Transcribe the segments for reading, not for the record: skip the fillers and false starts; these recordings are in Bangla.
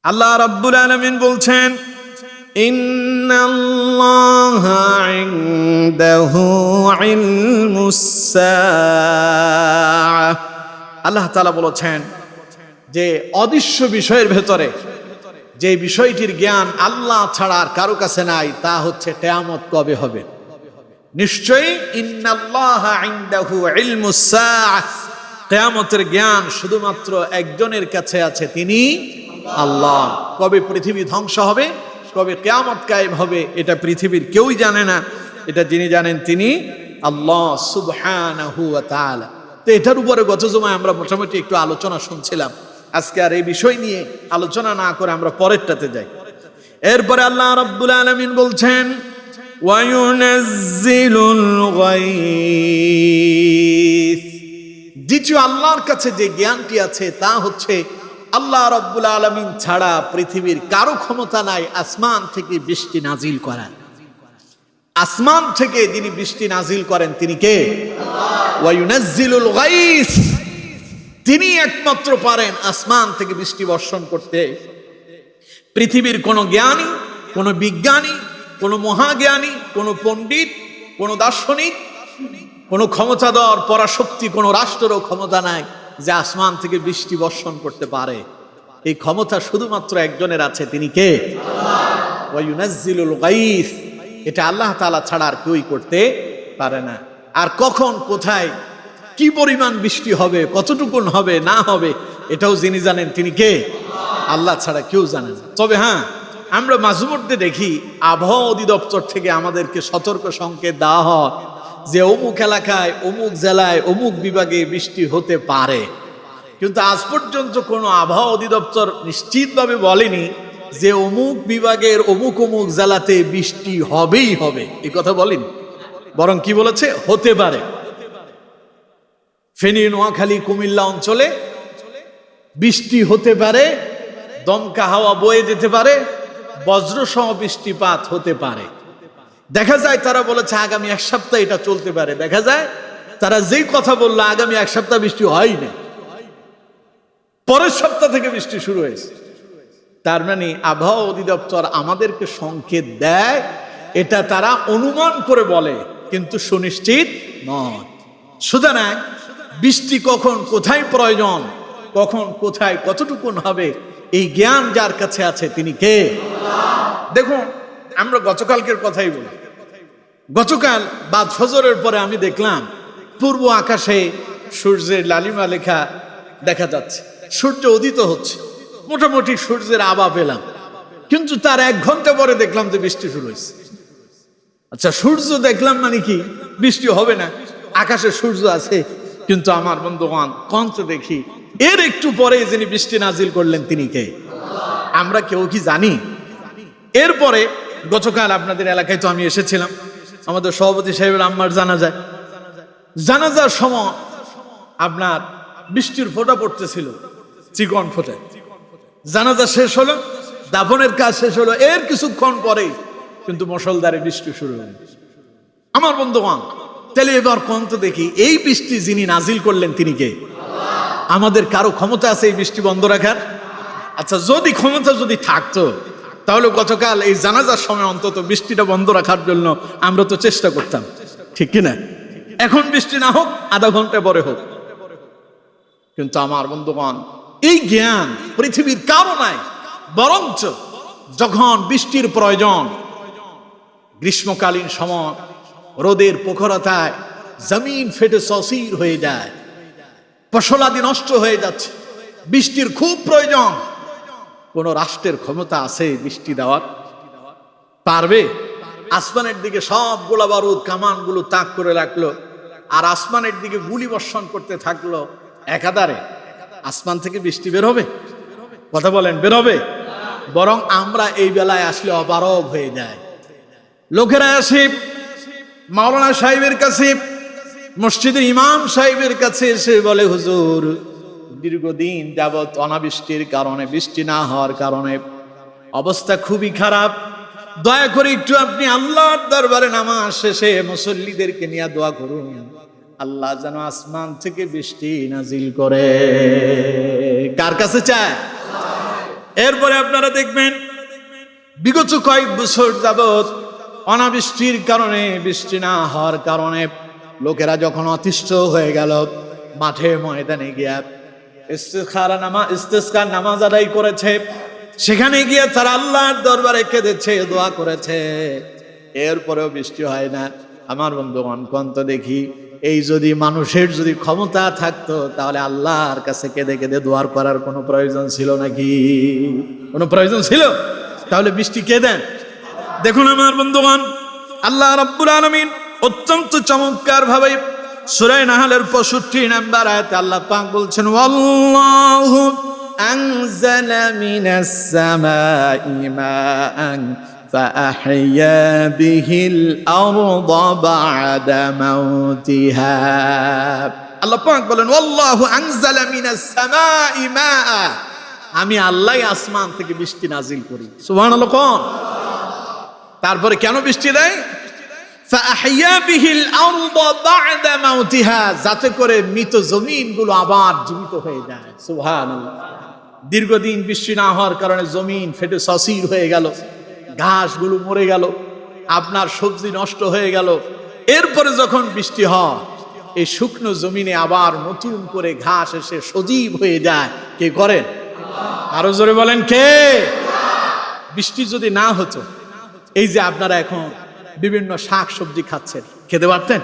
আল্লাহ রাব্বুল আলামিন বলছেন, ইন্নাল্লাহা ইনদাহু ইলমুস সাআহ। আল্লাহ তাআলা বলেছেন যে অদৃশ্য বিষয়ের ভেতরে যে বিষয়টির জ্ঞান আল্লাহ ছাড়া আর কারো কাছে নাই, তা হচ্ছে কিয়ামত কবে হবে। নিশ্চয়ই ইন্নাল্লাহা ইনদাহু ইলমুস সাআহ, কিয়ামতের জ্ঞান শুধুমাত্র একজনের কাছে আছে, তিনি আল্লাহ। কবে পৃথিবী ধ্বংস হবে, কবে কিয়ামত কায়েম হবে, এটা পৃথিবীর কেউই জানে না। এটা যিনি জানেন তিনি আল্লাহ সুবহানাহু ওয়া তাআলা। তো এটার উপরে গত জুমায় আমরা মোটামুটি একটু আলোচনা শুনছিলাম। আজকে আর এই বিষয় নিয়ে আলোচনা না করে আমরা পরেরটাতে যাই। এরপরে আল্লাহ রাব্বুল আলামিন বলছেন, ওয়ায়ুনাজ্জিলুল গায়স। দ্বিতীয় আল্লাহর কাছে যে জ্ঞানটি আছে তা হচ্ছে আল্লাহ রাব্বুল আলামিন ছাড়া পৃথিবীর কারো ক্ষমতা নাই আসমান থেকে বৃষ্টি নাজিল করা। আসমান থেকে যিনি বৃষ্টি নাজিল করেন তিনি কে? ওয়ায়ুনাজ্জিলুল গায়স। তিনি একমাত্র পারেন আসমান থেকে বৃষ্টি বর্ষণ করতে। পৃথিবীর কোনো জ্ঞানী, কোনো বিজ্ঞানী, কোনো মহাজ্ঞানী, কোনো পণ্ডিত, কোনো দার্শনিক, কোনো ক্ষমতাধর পরাশক্তি, কোনো রাষ্ট্রেরও ক্ষমতা নাই যে আসমান থেকে বৃষ্টি বর্ষণ করতে পারে। এই ক্ষমতা শুধুমাত্র একজনের আছে, তিনি কে? ওয়ায়ুনাজ্জিলুল গায়স। এটা আল্লাহ তাআলা ছাড়া আর কেউই করতে পারে না। আর কখন, কোথায়, কি পরিমাণ বৃষ্টি হবে, কতটুকুন হবে না হবে, এটাও যিনি জানেন তিনি কে? আল্লাহ ছাড়া কেউ জানে না। তবে হ্যাঁ, আমরা মাঝে মধ্যে দেখি আবহাওয়া অধিদপ্তর থেকে আমাদেরকে সতর্ক সংকেত দেওয়া হয় যে অমুক এলাকায়, অমুক জেলায়, অমুক বিভাগে বৃষ্টি হতে পারে। কিন্তু আজ পর্যন্ত কোনো আবহাওয়া অধিদপ্তর নিশ্চিতভাবে বলেনি যে অমুক বিভাগের অমুক অমুক জেলাতে বৃষ্টি হবেই হবে, এই কথা বলেন। বরং কি বলেছে? হতে পারে। ফেনী, নোয়াখালী, কুমিল্লা অঞ্চলে বৃষ্টি হতে পারে, দমকা হাওয়া বয়ে যেতে পারে, বজ্রসহ বৃষ্টিপাত হতে পারে। দেখা যায় তারা বলেছে আগামী এক সপ্তাহ এটা চলতে পারে। দেখা যায় তারা যেই কথা বললো আগামী এক সপ্তাহ বৃষ্টি হয় না, পরের সপ্তাহ থেকে বৃষ্টি শুরু হয়েছে। তার মানে আবহাওয়া অধিদপ্তর আমাদেরকে সংকেত দেয়, এটা তারা অনুমান করে বলে, কিন্তু সুনিশ্চিত নয়। সুতরাং বৃষ্টি কখন কোথায় প্রয়োজন, কখন কোথায় কতটুকুন হবে, এই জ্ঞান যার কাছে আছে তিনি কে? দেখুন, আমরা গতকালকের কথাই বলি। গতকাল বাদ ফজরের পরে আমি দেখলাম পূর্ব আকাশে সূর্যের লালিমা লেখা দেখা যাচ্ছে, সূর্য উদিত হচ্ছে, মোটামুটি সূর্যের আভা পেলাম। কিন্তু তার 1 ঘন্টা পরে দেখলাম যে বৃষ্টি শুরু হয়েছে। আচ্ছা, সূর্য দেখলাম মানে কি বৃষ্টি হবে না? আকাশে সূর্য আছে, কিন্তু আমার বন্ধুগণ কন্ত দেখি এর একটু পরে যিনি বৃষ্টি নাজিল করলেন তিনি কে? আমরা কেউ কি জানি? এরপরে গতকাল আপনাদের এলাকায় তো আমি এসেছিলাম, আমাদের সভাপতি সাহেবের আম্মার জানাজার সময় আপনার বৃষ্টির ফোঁটা পড়তেছিল, চিকন ফোঁটা। জানাজা শেষ হলো, দাফনের কাজ শেষ হলো, এর কিছুক্ষণ পরেই কিন্তু মুষলধারে বৃষ্টি শুরু হলো। আমার বন্ধুগণ, তাহলে এবার কন্ত দেখি এই বৃষ্টি যিনি নাজিল করলেন তিনি কে? আমাদের কারো ক্ষমতা আছে এই বৃষ্টি বন্ধ রাখার? আচ্ছা, যদি ক্ষমতা যদি থাকতো তাহলে গতকাল এই জানাজার সময় অন্তত বৃষ্টিটা বন্ধ রাখার জন্য আমরা তো চেষ্টা করতাম, ঠিক কিনা? এখন বৃষ্টি না হোক, আধা ঘন্টা পরে হোক। কিন্তু আমার বন্ধুগণ, এই জ্ঞান পৃথিবীর কারো নাই। বরঞ্চ যখন বৃষ্টির প্রয়োজন, গ্রীষ্মকালীন সময় রোদের প্রখরতায় জমিন ফেটে সসির হয়ে যায়, ফসলাদি নষ্ট হয়ে যাচ্ছে, বৃষ্টির খুব প্রয়োজন। কোন রাষ্ট্রের ক্ষমতা আছে বৃষ্টি দেওয়ার? পারবে? আসমানের দিকে সব গোলা বারুদ কামানগুলো তাক করে রাখলো, আর আসমানের দিকে গুলি বর্ষণ করতে থাকলো, একাধারে আসমান থেকে বৃষ্টি বের হবে? কথা বলেন, বের হবে? বরং আমরা এই বেলায় আসলে অপারগ হয়ে যায়। লোকেরা আসে মাওলানা সাহেবের কাছে, মসজিদের ইমাম সাহেবের কাছে এসে বলে, হুজুর দীর্ঘদিন যাবৎ অনাবৃষ্টির কারণে, বৃষ্টি না হওয়ার কারণে অবস্থা খুবই খারাপ, দয়া করে একটু আপনি আল্লাহর দরবারে নামাজ শেষে মুসল্লিদেরকে নিয়ে দোয়া করুন, আল্লাহ যেন আসমান থেকে বৃষ্টি নাজিল করে। কার কাছে চায়? এরপরে আপনারা দেখবেন বিগত কয়েক বছর যাবৎ অনাবৃষ্টির কারণে, বৃষ্টি না হওয়ার কারণে লোকেরা যখন অতিষ্ঠ হয়ে গেল, মাঠে ময়দানে গিয়া ইস্তিসকার নামাজ আদায় করেছে। সেখানে গিয়ে তারা আল্লাহর দরবারে কেঁদেছে, দোয়া করেছে, এরপরেও বৃষ্টি হয় না। আমার বন্ধুগণ, কন্ত দেখি, এই যদি মানুষের যদি ক্ষমতা থাকতো তাহলে আল্লাহর কাছে কেঁদে কেঁদে দোয়ার করার কোনো প্রয়োজন ছিল নাকি? কোনো প্রয়োজন ছিল? তাহলে বৃষ্টি কে দেন? দেখুন আমার বন্ধুগণ, আল্লাহ রাব্বুল আলামিন অত্যন্ত চমৎকার ভাবে সূরা নাহলের 65 নম্বর আয়াতে আল্লাহ পাক বলছেন, ওয়াল্লাহু আনজালা মিনাস সামাই মাআন فأحيا به الأرض بعد موتها। আল্লাহ পাক বলেন, ওয়াল্লাহু আনজালা মিনাস সামাই মাআ, আমি আল্লাহ আসমান থেকে বৃষ্টি নাজিল করি। সুবহানাল্লাহ। কোন? তারপরে কেন বৃষ্টি দেয়? فأحيا به الأرض بعد موتها, যাতে করে মৃত জমিনগুলো আবার জীবিত হয়ে যায়। সুবহানাল্লাহ। দীর্ঘদিন বৃষ্টি না হওয়ার কারণে জমিন ফেটে সসির হয়ে গেল, ঘাসগুলো মরে গেল, আপনার সবজি নষ্ট হয়ে গেল। এরপরে যখন বৃষ্টি হয়, এই শুকনো জমিনে আবার নতুন করে ঘাস এসে সজীব হয়ে যায়। কে করেন? আরো জোরে বলেন, কে? বৃষ্টি যদি না হতো, এই যে আপনারা এখন বিভিন্ন শাক সবজি খাচ্ছেন, খেতে পারতেন?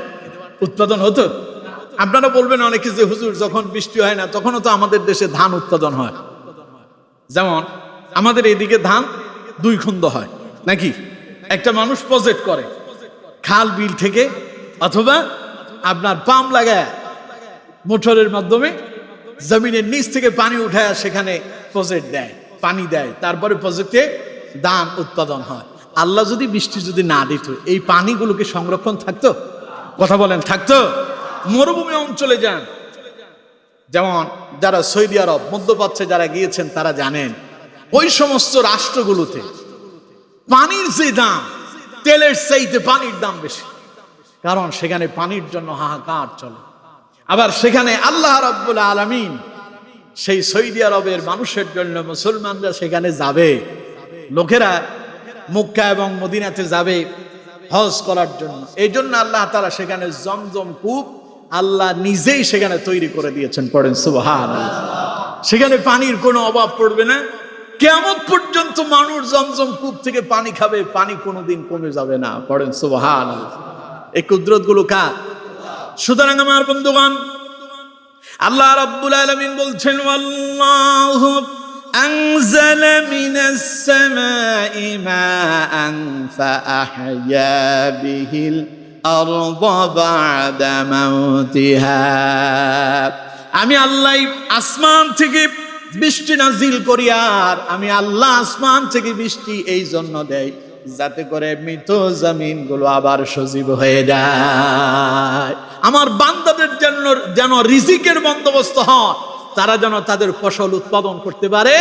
উৎপাদন হতো? আপনারা বলবেন অনেকে যে হুজুর, যখন বৃষ্টি হয় না তখনও তো আমাদের দেশে ধান উৎপাদন হয়। যেমন আমাদের এদিকে ধান 2 খুন্দ হয় নাকি? একটা মানুষ প্রজেক্ট করে খাল বিল থেকে, অথবা আপনার পাম্প লাগায় মোটরের মাধ্যমে জমিনের নিচ থেকে পানি উঠায় সেখানে প্রজেক্ট দেয়, পানি দেয়, তারপরে প্রজেক্টে ধান উৎপাদন হয়। আল্লাহ যদি বৃষ্টি যদি না দিত, এই পানিগুলোকে সংরক্ষণ থাকতো? কথা বলেন, থাকতো? মরুভূমি অঞ্চলে যান, যেমন যারা সৌদি আরব, মধ্যপ্রাচ্যে যারা গিয়েছেন তারা জানেন, ওই সমস্ত রাষ্ট্রগুলোতে পানির যে দাম, তেলের চাইতে পানির দাম বেশি, কারণ সেখানে পানির জন্য হাহাকার চলে। আবার সেখানে আল্লাহ রাব্বুল আলামিন সেই সৌদি আরবের মানুষের জন্য, মুসলমানরা সেখানে যাবে, লোকেরা মক্কা এবং মদিনাতে যাবে হজ করার জন্য। এই জন্য আল্লাহ তাআলা সেখানে জমজম কূপ আল্লাহ নিজেই সেখানে তৈরি করে দিয়েছেন। পড়েন সুবহানাল্লাহ। সেখানে পানির কোনো অভাব পড়বে না, কিয়ামত পর্যন্ত মানুষ জমজম কূপ থেকে পানি খাবে, পানি কোনোদিন কমে যাবে না। পড়েন সুবহানাল্লাহ। এই কুদরত গুলো কার? সুতরাং আমার বন্ধুগণ, আল্লাহ রাব্বুল আলামিন বলছেন, ওয়াল্লাহু আনজালা মিনাস সামাই মাআন ফাআহইয়া বিহিল আরদা বা'দা মাউতিহা। আমি আল্লাহ আসমান থেকে বৃষ্টি নাজিল করি, আর আমি আল্লাহ আসমান থেকে বৃষ্টি এই জন্য দেই যাতে করে মৃত জমিনগুলো আবার সজীব হয়ে যায়। আমার বান্দাদের জন্য যেন রিজিকের বন্দোবস্ত হয়, তারা যেন তাদের ফসল উৎপাদন করতে পারে।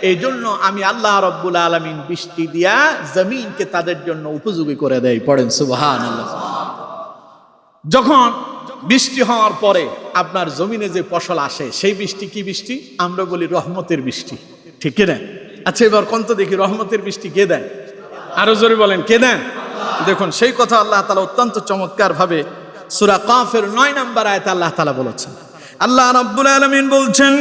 এই জন্য আমি আল্লাহ রাব্বুল আলামিন বৃষ্টি দিয়া জমিনকে তাদের জন্য উপযোগী করে দেয়। পড়েন সুবহানাল্লাহ। যখন বৃষ্টি হওয়ার পরে আপনার জমিনে যে ফসল আসে, সেই বৃষ্টি কি বৃষ্টি? আমরা বলি রহমতের বৃষ্টি, ঠিক কিনা? আচ্ছা, এবার কোন তো দেখি রহমতের বৃষ্টি কে দেন? আরো জোরে বলেন, কে দেন? দেখুন, সেই কথা আল্লাহ তাআলা অত্যন্ত চমৎকার ভাবে সূরা কাফের 9 নম্বর আয়াতে আল্লাহ তাআলা বলেছেন। আল্লাহ রাব্বুল আলামিন বলছেন,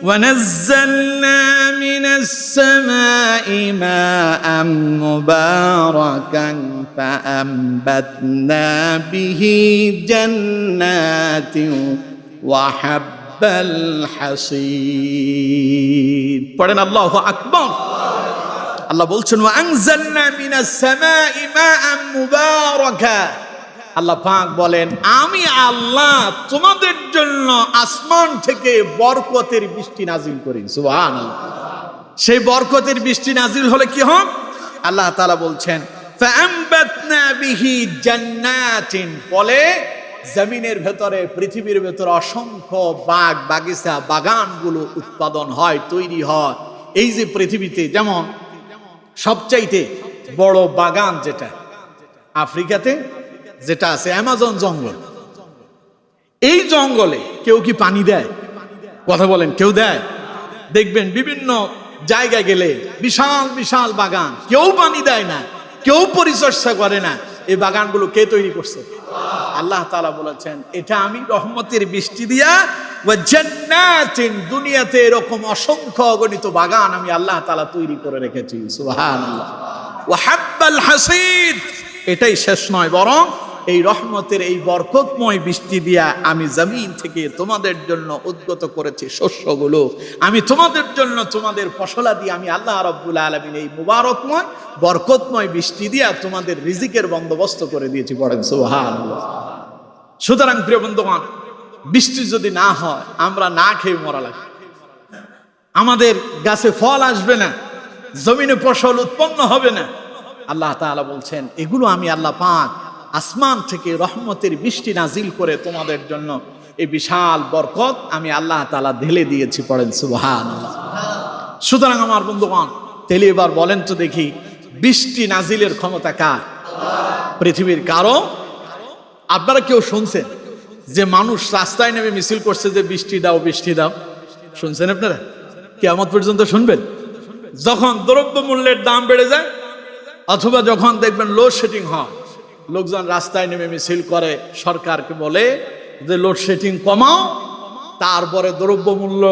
ওয়ানাজ্জালনা মিনাস সামাই মাআন মুবারাকান ফাআমবাতনা বিহি জান্নাতিন ওয়া হাব্বাল হাসীদ। পড়েন আল্লাহু আকবার। আল্লাহ বলছেন, ওয়া আনজালনা মিনাস সামাই মাআন মুবারাকা। আল্লাহ পাক বলেন, আমি আল্লাহ তোমাদের জন্য আসমান থেকে বরকতের বৃষ্টি নাজিল করি। সুবহানাল্লাহ। সেই বরকতের বৃষ্টি নাজিল হলে কি হয়? আল্লাহ তাআলা বলছেন, ফাআমবাতনা বিহি জান্নাতিন, বলে জমিনের ভেতরে, পৃথিবীর ভেতরে অসংখ্য বাগ বাগিচা, বাগানগুলো উৎপাদন হয়, তৈরি হয়। এই যে পৃথিবীতে যেমন সবচাইতে বড় বাগান যেটা আফ্রিকাতে যেটা আছে, অ্যামাজন জঙ্গল, এই জঙ্গলে কেউ কি পানি দেয়? কথা বলেন, কেউ দেয়? দেখবেন বিভিন্ন জায়গায় গেলে বিশাল বিশাল বাগান, কেউ পানি দেয় না, কেউ পরিচর্যা করে না, এই বাগানগুলো কে তৈরি করছে? আল্লাহ তাআলা বলেছেন এটা আমি রহমতের বৃষ্টি দিয়া ওয়া জান্নাতিন, দুনিয়াতে এরকম অসংখ্য অগণিত বাগান আমি আল্লাহ তাআলা তৈরি করে রেখেছি। সুবহানাল্লাহ। ওয়া হাব্বাল হাসিদ, এটাই শেষ নয়, বরং এই রহমতের এই বরকতময় বৃষ্টি দিয়া আমি জমিন থেকে তোমাদের জন্য উদ্গত করেছি শস্যগুলো, আমি তোমাদের জন্য তোমাদের ফসলাদি আমি আল্লাহ রাব্বুল আলামিন এই মুবারকময় বরকতময় বৃষ্টি দিয়া তোমাদের রিজিকের বন্দোবস্ত করে দিয়েছি। পড়েন সুবহানাল্লাহ। সুতরাং প্রিয় বন্ধুগণ, বৃষ্টি যদি না হয় আমরা না খেয়ে মরা লাগবে, আমাদের গাছে ফল আসবে না, জমিনে ফসল উৎপন্ন হবে না। আল্লাহ তাআলা বলছেন এগুলো আমি আল্লাহ পাক আসমান থেকে রহমতের বৃষ্টি নাজিল করে তোমাদের জন্য এই বিশাল বরকত আমি আল্লাহ তাআলা ঢেলে দিয়েছি। পড়েন সুবহানাল্লাহ। সুতরাং আমার বন্ধুগণ, তাহলে এবার বলেন তো দেখি, বৃষ্টি নাজিলের ক্ষমতা কার? পৃথিবীর কারো? আপনারা কেউ শুনছেন যে মানুষ রাস্তায় নেমে মিছিল করছে যে বৃষ্টি দাও বৃষ্টি দাও? শুনছেন আপনারা? কিয়ামত পর্যন্ত শুনবেন? যখন দ্রব্যমূল্যের দাম বেড়ে যায় অথবা যখন দেখবেন লোডশেডিং হয়, লোকজন রাস্তায় নেমে মিছিল করে, সরকারকে বলে যে লোডশেডিং কমাও, তারপরে দ্রব্যমূল্য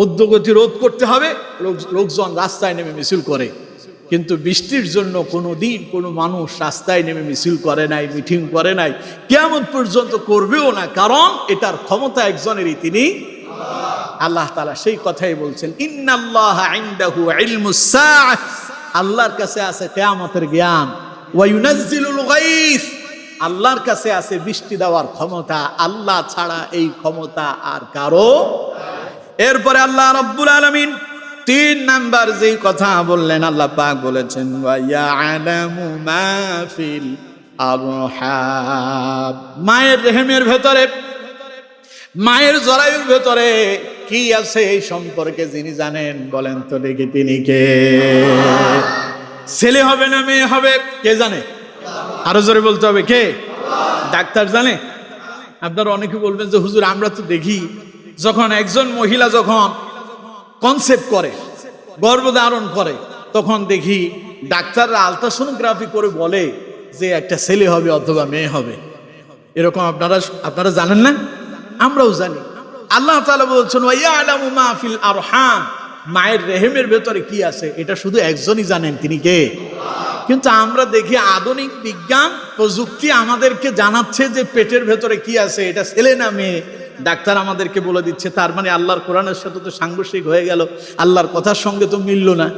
ঊর্ধ্বগতি রোধ করতে হবে, লোকজন রাস্তায় নেমে মিছিল করে। কিন্তু বৃষ্টির জন্য কোনো দিন কোনো মানুষ রাস্তায় নেমে মিছিল করে নাই, মিটিং করে নাই, কিয়ামত পর্যন্ত করবেও না, কারণ এটার ক্ষমতা একজনেরই, তিনি আল্লাহ তাআলা। সেই কথাই বলছেন ইন্নাল্লাহা ইনদাহু ইলমুস সাআহ, আল্লাহর কাছে আছে কিয়ামতের জ্ঞান, ওয়া ইউনাজ্জিলুল গায়স, আল্লাহর কাছে আছে বৃষ্টি দেওয়ার ক্ষমতা, আল্লাহ ছাড়া এই ক্ষমতা আর কারো। এরপরে আল্লাহ রাব্বুল আলামিন 3 নাম্বার যেই কথা বললেন, আল্লাহ পাক বলেছেন ওয়া ইয়ালামু মা ফিল আরহাম, মায়ের রেহেমের ভেতরে, মায়ের জরায়ুর ভেতরে কি আছে এই সম্পর্কে যিনি জানেন, বলেন তো দেখি তিনি কে? ছেলে হবে না মেয়ে হবে কে জানে? আরো জোরে বলতে হবে, কে? ডাক্তার জানে? আপনারা অনেকে বলবেন যে হুজুর আমরা তো দেখি যখন একজন মহিলা যখন কনসেপ্ট করে, গর্ভধারণ করে, তখন দেখি ডাক্তাররা আলট্রাসোনোগ্রাফি করে বলে যে একটা ছেলে হবে অথবা মেয়ে হবে। এরকম আপনারা জানেন না? আমরাও জানি। আল্লাহ তাআলা বলছেন ওয়া ইয়ালামু মা ফিল আরহাম, মায়ের রেহেমের ভেতরে কি আছে এটা শুধু একজনই জানেন, তিনি কে? কিন্তু আমরা দেখি আধুনিক বিজ্ঞান প্রযুক্তি আমাদেরকে জানাচ্ছে যে পেটের ভেতরে কি আছে, এটা ছেলে না মেয়ে, ডাক্তার আমাদেরকে বলে দিচ্ছে। তার মানে আল্লাহর কোরআনের সাথে তো সাংঘর্ষিক হয়ে গেল, আল্লাহর কথার সঙ্গে তো মিলল না।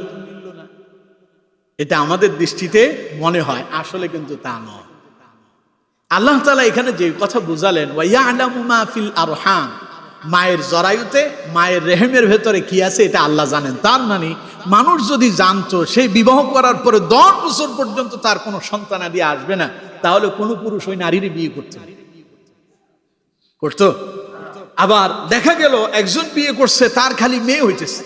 এটা আমাদের দৃষ্টিতে মনে হয়, আসলে কিন্তু তা নয়। আল্লাহ তাআলা এখানে যে কথা বুঝালেন ওয়া ইয়ালামু মা ফিল আরহাম, মায়ের জরায়ুতে, মায়ের রেহেমের ভেতরে কি আছে এটা আল্লাহ জানেন। তার মানে মানুষ যদি জানতো সেই বিবাহ করার পরে 10 বছর পর্যন্ত তার কোনো সন্তানাদি আসবে না, তাহলে কোনো পুরুষ ওই নারীর বিয়ে করতো? আবার দেখা গেল একজন বিয়ে করছে, তার খালি মেয়ে হইতেছে।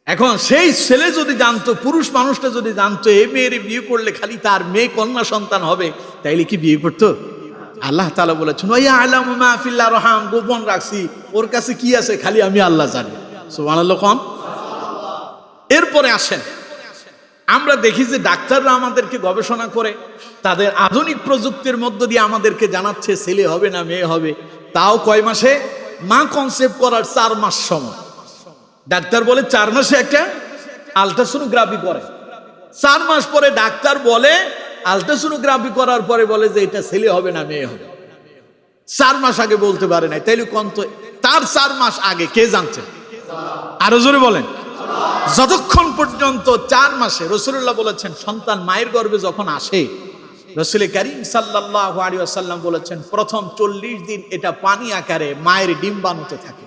এখন সেই ছেলে যদি জানতো, পুরুষ মানুষটা যদি জানতো এই মেয়ের বিয়ে করলে খালি তার মেয়ে কন্যা সন্তান হবে, তাইলে কি বিয়ে করতো? আল্লাহ তাআলা বলেছেন ওয়া ইয়ালামু মা ফিল আরহাম, গোপন রাখছি, ওর কাছে কি আছে খালি আমি আল্লাহ জানি। সুবহানাল্লাহ। এরপরে আসেন, আমরা দেখি যে ডাক্তাররা আমাদেরকে গবেষণা করে তাদের আধুনিক প্রযুক্তির মধ্য দিয়ে আমাদেরকে জানাচ্ছে ছেলে হবে না মেয়ে হবে। তাও কয় মাসে? মা কনসেপ্ট করার 4 মাস সময়। ডাক্তার বলে 4 মাসে একটা আলট্রাসোনোগ্রাফি করে, 4 মাস পরে ডাক্তার বলে, আলট্রাসোনোগ্রাফি করার পরে বলে যে এটা ছেলে হবে না মেয়ে হবে। 4 মাস আগে বলতে পারে নাই, তাইলে কোন তো তার 4 মাস আগে কে জানছেন? আরো জোরে বলেন। যতক্ষণ পর্যন্ত 4 মাসে, রাসূলুল্লাহ বলেছেন সন্তান মায়ের গর্ভে যখন আসে, রাসূল করিম সাল্লাল্লাহু আলাইহি ওয়াসাল্লাম বলেছেন প্রথম 40 দিন এটা পানি আকারে মায়ের ডিম্বাণুতে থাকে,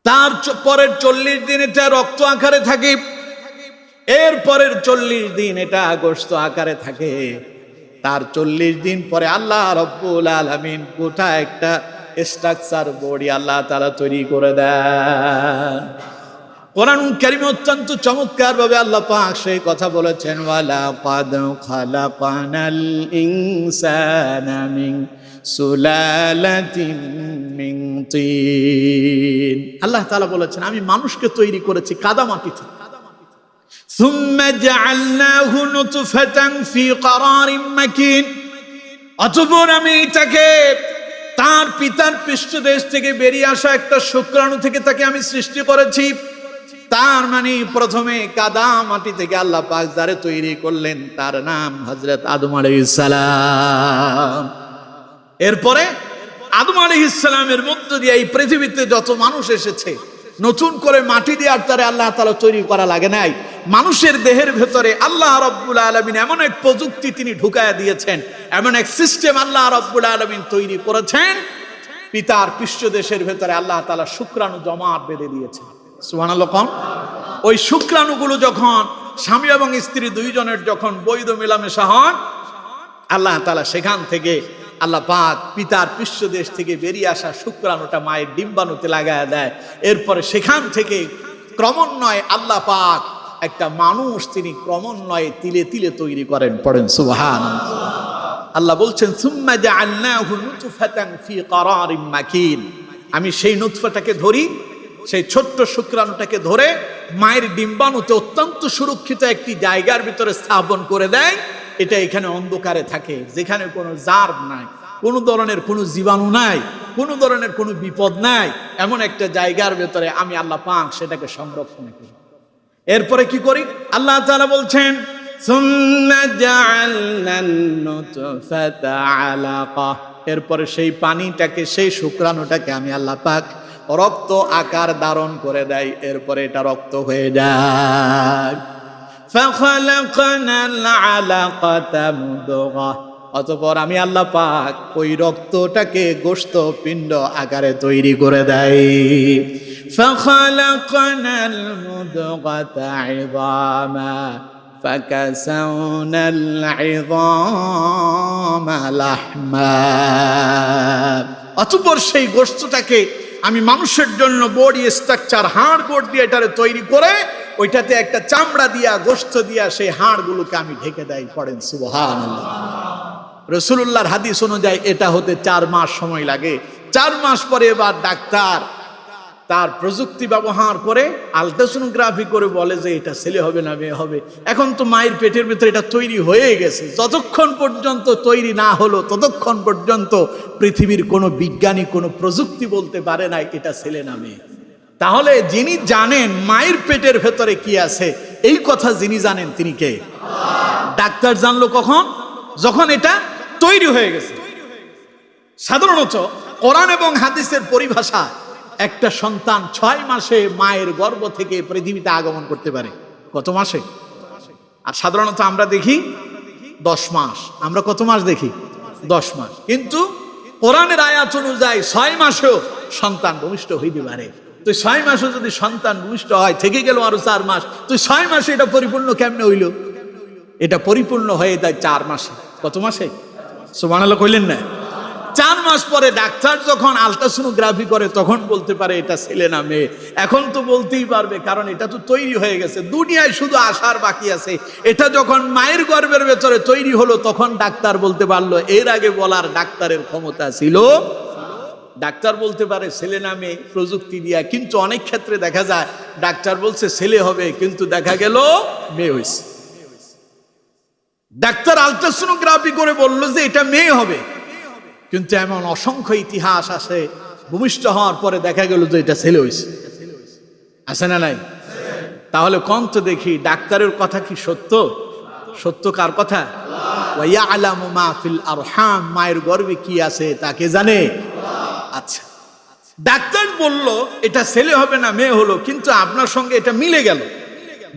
তার পরের 40 দিন এটা রক্ত আকারে থাকে, এর পরের 40 দিন এটা গোশত আকারে থাকে, তার 40 দিন পরে আল্লাহ রাব্বুল আলামিন গোটা একটা স্ট্রাকচার বডি আল্লাহ তাআলা তৈরি করে দেন। কোরআন কারীমে অত্যন্ত চমৎকার ভাবে আল্লাহ পাক সেই কথা বলেছেন ওয়ালা কাদ খালাকানাল ইনসানা মিন সুলালাতিন মিন তিন। আল্লাহ তাআলা বলেছেন আমি মানুষকে তৈরি করেছি কাদা মাটি থেকে। সুম্মা জাআলনাহু নুতফাতান ফি ক্বারারিন মাকিন, অতঃপর আমি তাকে তার পিতার পৃষ্ঠদেশ থেকে বেরিয়ে আসা একটা শুক্রাণু থেকে তাকে আমি সৃষ্টি করেছি। তার মানে প্রথমে কাদা মাটি থেকে আল্লাহ পাক যারে তৈরি করলেন তার নাম হযরত আদম আলাইহিস সালাম। এরপরে আদম আলাইহিস সালামের মধ্য দিয়ে এই পৃথিবীতে যত মানুষ এসেছে, নতুন করে মাটি দিয়ে আর তারে আল্লাহ তাআলা তৈরি করা লাগে নাই। মানুষের দেহের ভেতরে আল্লাহ রাব্বুল আলামিন এমন এক প্রযুক্তি তিনি ঢুকায়া দিয়েছেন, এমন এক সিস্টেম আল্লাহ রাব্বুল আলামিন তৈরি করেছেন, পিতার পৃষ্ঠদেশের ভেতরে আল্লাহ তাআলা শুক্রাণু জমাট বেঁধে দিয়েছেন। সুবহানাল্লাহ। ওই শুক্রাণুগুলো যখন স্বামী এবং স্ত্রী দুইজনের যখন বৈধ মেলামেশা হন, আল্লাহ তাআলা সেখান থেকে আল্লাহ পাক পিতার পৃষ্ঠদেশ থেকে বেরিয়ে আসা শুক্রাণুটা মায়ের ডিম্বাণুতে লাগায় দেয়। এরপরে সেখান থেকে ক্রমান্বয়ে আল্লাহ পাক একটা মানুষ তিনি ক্রমান্বয়ে তিলে তিলে তৈরি করেন। পড়েন সুবহানাল্লাহ। আল্লাহ বলছেন সুম্মা জাআলনাহু নুতফাতান ফি ক্বারারিন মাকিন, আমি সেই নুতফাটাকে ধরি, সেই ছোট্ট শুক্রাণুটাকে ধরে মায়ের ডিম্বাণুতে অত্যন্ত সুরক্ষিত একটি জায়গার ভিতরে স্থাপন করে দেয়। এটা এখানে অন্ধকারে থাকে, যেখানে কোনো জার্ম নাই, কোনো ধরনের কোনো জীবাণু নাই, কোনো ধরনের কোনো বিপদ নাই, এমন একটা জায়গার ভেতরে আমি আল্লাহ পাক সেটাকে সংরক্ষণ করি। এরপরে কি করি? আল্লাহ তাআলা বলছেন সুম্মা জাআলনান নুতফাতা আলাকা, এরপরে সেই পানিটাকে সেই শুক্রাণুটাকে আমি আল্লাহ পাক রক্ত আকার ধারণ করে দেয়। এরপরে এটা রক্ত হয়ে যায়। ফাখালাকনাল আলাকাতা মুদগা, অতঃপর আমি আল্লাহ পাক ওই রক্তটাকে গোশত পিণ্ড আকারে তৈরি করে দেয়। ফাখালাকনাল মুদগাতা ইযামা ফাকাসাউনাল ইযামা লাহমা, অতঃপর সেই গোশতটাকে আমি মানুষের জন্য বডি স্ট্রাকচার হাড় গোড় দিয়ে এটারে তৈরি করে ওইটাতে একটা চামড়া দিয়া গোশত দিয়া সেই হাড়গুলোকে আমি ঢেকে দেই। পড়েন সুবহানাল্লাহ। রাসূলুল্লাহর হাদিস অনুযায়ী এটা হতে 4 মাস সময় লাগে। 4 মাস পরে এবার ডাক্তার তার প্রযুক্তি ব্যবহার করে আলট্রাসোনোগ্রাফি করে বলে যে এটা ছেলে হবে না মেয়ে হবে। এখন তো মায়ের পেটের ভিতরে এটা তৈরি হয়ে গেছে, যতক্ষণ পর্যন্ত তৈরি না হলো ততক্ষণ পর্যন্ত পৃথিবীর কোনো বিজ্ঞানী কোনো প্রযুক্তি বলতে পারে না এটা ছেলে না মেয়ে। তাহলে যিনি জানেন মায়ের পেটের ভেতরে কি আছে, এই কথা যিনি জানেন তিনি কে? ডাক্তার জানলো কখন? যখন এটা তৈরি হয়ে গেছে। সাধারণত কোরআন এবং হাদিসের পরিভাষা একটা সন্তান 6 মাসে মায়ের গর্ভ থেকে পৃথিবীতে আগমন করতে পারে। কত মাসে? আর সাধারণত আমরা দেখি 10 মাস। আমরা কত মাস দেখি? 10 মাস। কিন্তু কোরআনের আয়াত অনুযায়ী 6 মাসেও সন্তান ভূমিষ্ঠ হইতে পারে। তো 6 মাসে যদি সন্তান ভূমিষ্ঠ হয়, থেকে গেল আরো 4 মাস, তো 6 মাসে এটা পরিপূর্ণ কেমনে হইল? এটা পরিপূর্ণ হয়ে যায় 4 মাসে। কত মাসে? সুবহানাল্লাহ কইলেন না? 4 মাস পরে ডাক্তার যখন আলট্রাসোনোগ্রাফি করে তখন বলতে পারে এটা ছেলে না মেয়ে। এখন তো বলতেই পারবে, কারণ এটা তো তৈরি হয়ে গেছে, দুনিয়ায় শুধু আসার বাকি আছে। এটা যখন মায়ের গর্ভের ভেতরে তৈরি হলো তখন ডাক্তার বলতে পারলো, এর আগে বলার ডাক্তারের ক্ষমতা ছিল। ডাক্তার বলতে পারে ছেলে না মেয়ে প্রযুক্তি দিয়া, কিন্তু অনেক ক্ষেত্রে দেখা যায় ডাক্তার বলছে ছেলে হবে কিন্তু দেখা গেল মেয়ে হয়েছে। ডাক্তার আলট্রাসোনোগ্রাফি করে বললো যে এটা মেয়ে হবে, কিন্তু এমন অসংখ্য ইতিহাস আছে ভূমিষ্ঠ হওয়ার পরে দেখা গেল যে এটা ছেলে হয়েছে। আছে না নাই? তাহলে কোন তো দেখি ডাক্তারের কথা কি সত্য? সত্য কার কথা? ওয়া ইয়ালামু মা ফিল আরহাম, মায়ের গর্ভে কি আছে তাকে জানে। আচ্ছা, ডাক্তার বলল এটা ছেলে হবে না মেয়ে হলো, কিন্তু আপনার সঙ্গে এটা মিলে গেল,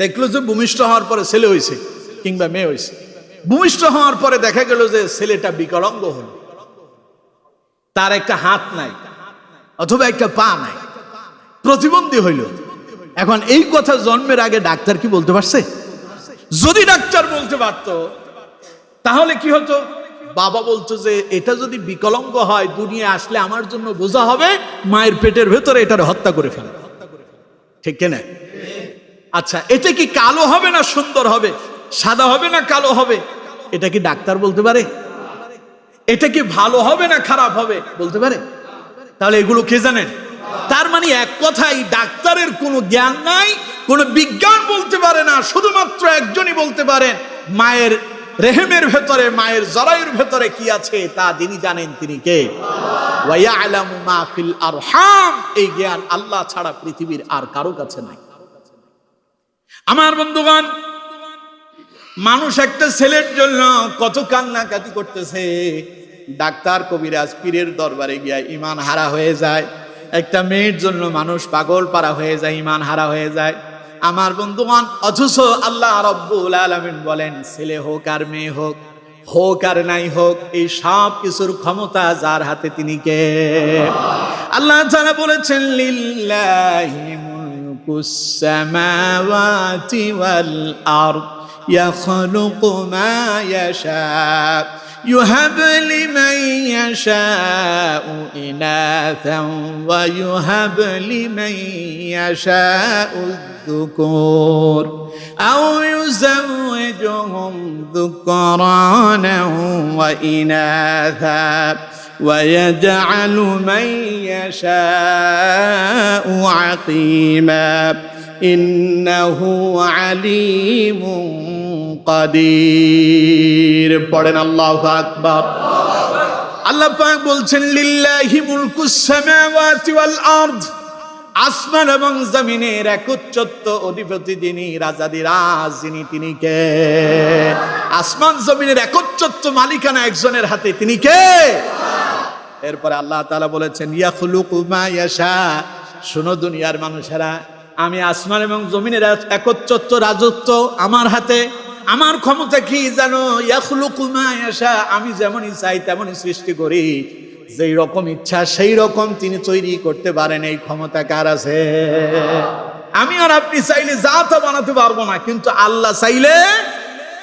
দেখলো যে ভূমিষ্ঠ হওয়ার পরে ছেলে হয়েছে কিংবা মেয়ে হয়েছে। ভূমিষ্ঠ হওয়ার পরে দেখা গেল যে ছেলেটা বিকলাঙ্গ হলো, তার একটা হাত নাই অথবা একটা পা নাই, প্রতিবন্ধী হইল। এখন এই কথা জন্মের আগে ডাক্তার কি বলতে পারছে? যদি ডাক্তার বলতে পারত তাহলে কি হতো? বাবা বলতো যে এটা যদি বিকলাঙ্গ হয় দুনিয়া আসলে আমার জন্য বোঝা হবে, মায়ের পেটের ভেতরে এটার হত্যা করে ফেলে। ঠিক কিনা? আচ্ছা, এটা কি কালো হবে না সুন্দর হবে, সাদা হবে না কালো হবে, এটা কি ডাক্তার বলতে পারে? এটা কি ভালো হবে না খারাপ হবে বলতে পারে? তাহলে এগুলো কে জানেন? তার মানে এক কথাই ডাক্তারের কোনো জ্ঞান নাই, কোনো বিজ্ঞান বলতে পারে না, শুধুমাত্র একজনই বলতে পারেন। মায়ের রেহেমের ভেতরে, মায়ের জরায়ুর ভেতরে কি আছে তা যিনি জানেন তিনি কে? ওয়া ইয়ালামু মা ফিল আরহাম। এই জ্ঞান আল্লাহ ছাড়া পৃথিবীর আর কারো কাছে নাই। আমার বন্ধুগণ, মানুষ একটা ছেলের জন্য কত কান্নাকাটি করতেছে, ডাক্তার কবিরাজ পীরের দরবারে গিয়া ইমান হারা হয়ে যায়। একটা মেয়ের জন্য মানুষ পাগল পারা হয়ে যায়, ইমান হারা হয়ে যায়। আমার বন্ধুগণ, অথচ আল্লাহ রাব্বুল আলামিন বলেন ছেলে হোক আর মেয়ে হোক, হোক আর নাই হোক, এই সব কিছুর ক্ষমতা যার হাতে তিনি কে? আল্লাহ তাআলা বলেছেন লিল্লাহি মুলকুস সামাওয়াতি ওয়াল আরদ ইয়াখলুকু মা ইয়াশা يهب لمن يشاء إناثا ويهب لمن يشاء الذكور أو يزوجهم ذكرانا وإناثا ويجعل من يشاء عقيما إنه عليم قدير। পড়েন আল্লাহু আকবার। আল্লাহ পাক বলছেন লিল্লাহি মুলকুস সামাওয়াতি ওয়াল আরদ। আসমান এবং জমিনের একচ্ছত্ব অধিপতি যিনি, রাজাদিরাজ যিনি, তিনি কে? আসমান জমিনের একচ্ছত্ব মালিকানা একজনের হাতে, তিনি কে? এরপরে আল্লাহ তাআলা বলেছেন ইয়াখলুকু মা ইয়াশা। শোনো দুনিয়ার মানুষেরা, আমি আসমান এবং জমিনের একচ্ছত্ব রাজত্ব আমার হাতে। আমার ক্ষমতা কি জানো? ইয়াখলুকু মা ইয়াশা। আমি যেমনই চাই তেমনই সৃষ্টি করি, যেই রকম ইচ্ছা সেই রকম তিনি তৈরি করতে পারেন। এই ক্ষমতা কার আছে? আমি আর আপনি চাইলে যা তা বানাতে পারবো না, কিন্তু আল্লাহ চাইলে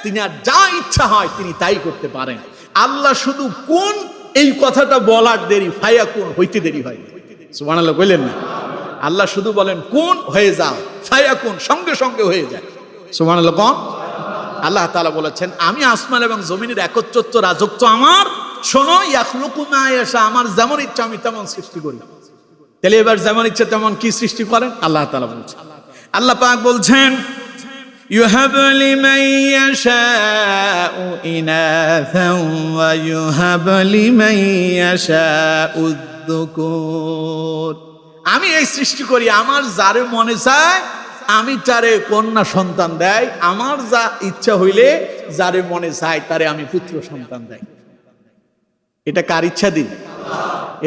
তিনি আর যা ইচ্ছা হয় তিনি তাই করতে পারেন। আল্লাহ শুধু কোন, এই কথাটা বলার দেরি, ফায়াকুন হইতে দেরি হয়। সুবহানাল্লাহ কইলেন না? আল্লাহ শুধু বলেন কোন, হয়ে যাও, ফায়াকুন সঙ্গে সঙ্গে হয়ে যায়। সুবহানাল্লাহ কোন? আল্লাহ তাআলা বলেছেন আমি আসমান এবং জমিনের একচ্ছত্ব রাজত্ব আমার। শোনো, ইয়াখলুকু মা ইয়াশা, আমার যেমন ইচ্ছা আমি তেমন সৃষ্টি করি। তাহলে এবার যেমন ইচ্ছা তেমন কি সৃষ্টি করেন? আল্লাহ তাআলা বলছেন। আল্লাহ পাক বলছেন ইউহাবু লিমান ইয়াশাউ ইনাথান ওয়া ইউহাবু লিমান ইয়াশাউ যুকুর। আমি এই সৃষ্টি করি, আমার যারে মনে চায় আমি তারে কন্যা সন্তান দেয়, আমার যা ইচ্ছা হইলে যারে মনে চায় তারে আমি পুত্র সন্তান দেয়। এটা কার ইচ্ছা দিন?